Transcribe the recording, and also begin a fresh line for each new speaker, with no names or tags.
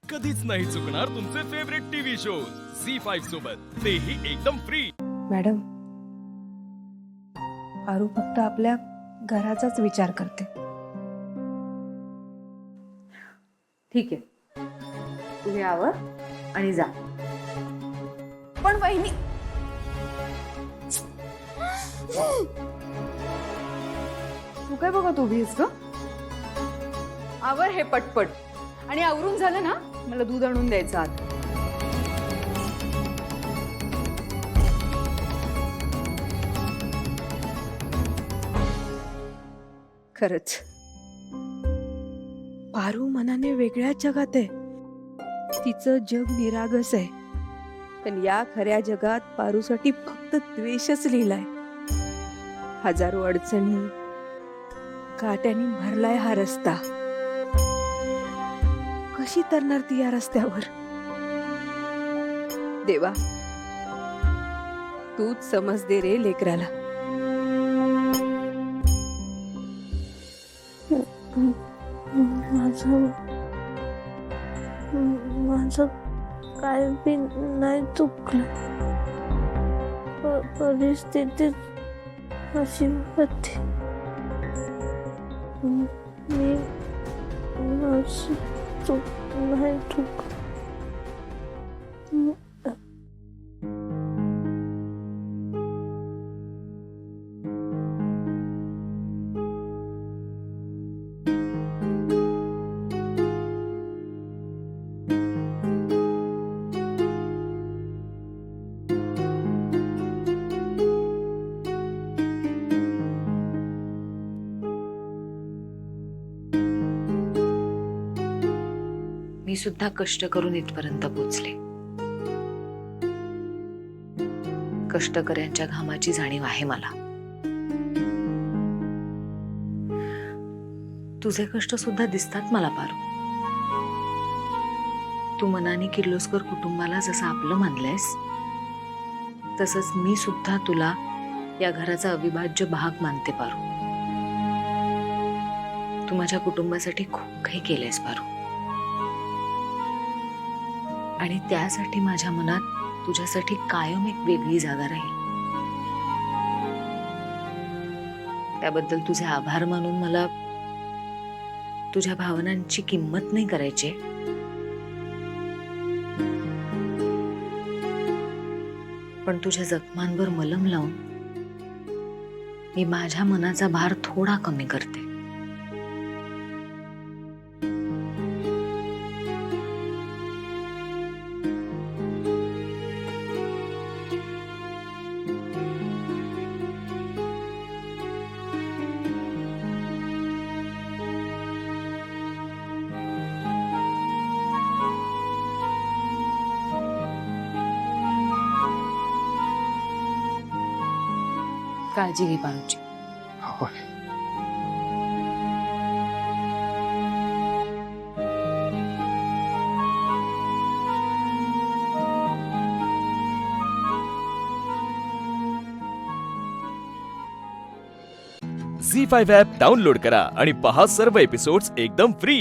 कधीच नाही चुकणार तुमचे फेवरेट टीव्ही शोज झी5 सोबत, तेही एकदम फ्री।
मॅडम, पारू फक्त आपल्या घराचाच विचार करते।
ठीक आहे, तुम्ही आवर आणि जा।
पण वहिनी,
तू काय बघत उभीस ग? आवर हे पटपट, आणि आवरून झालं ना, मला दूध आणून द्यायचं आत।
खरंच पारू मनाने वेगळ्याच जगात आहे। तिचं जग निरागस आहे, पण या खऱ्या जगात पारूसाठी फक्त द्वेषच लिहिलाय। हजारो अडचणी काट्याने भरलाय हा रस्ता। कशी तरणार ती या रस्त्यावर? देवा, तूच समज दे रे लेकराला।
माझं काय बी नाही चुकलं, परिस्थिती अशी होती। मी अशी चूक नाही चुकलं।
मी सुद्धा कष्ट करून इथपर्यंत पोहोचले। कष्टकऱ्यांच्या घामाची जाणीव आहे मला। तुझे कष्ट सुद्धा दिसतात मला पारू। तू मनाने किर्लोस्कर कुटुंबाला जसं आपलं मानलंयस, तसंच मी सुद्धा तुला या घराचा अविभाज्य भाग मानते पारू। तू माझ्या कुटुंबासाठी खूप काही केलंयस पारू, आणि त्यासाठी माझ्या मनात तुझ्यासाठी कायम एक वेगळी जागा राहील। त्याबद्दल तुझे आभार मानून मला तुझ्या भावनांची किंमत नाही करायची, पण तुझ्या जखमांवर मलम लावून मी माझ्या मनाचा भार थोडा कमी करते। काळजी घे पारूची।
झी5 ॲप डाउनलोड करा आणि पहा सर्व एपिसोड्स एकदम फ्री।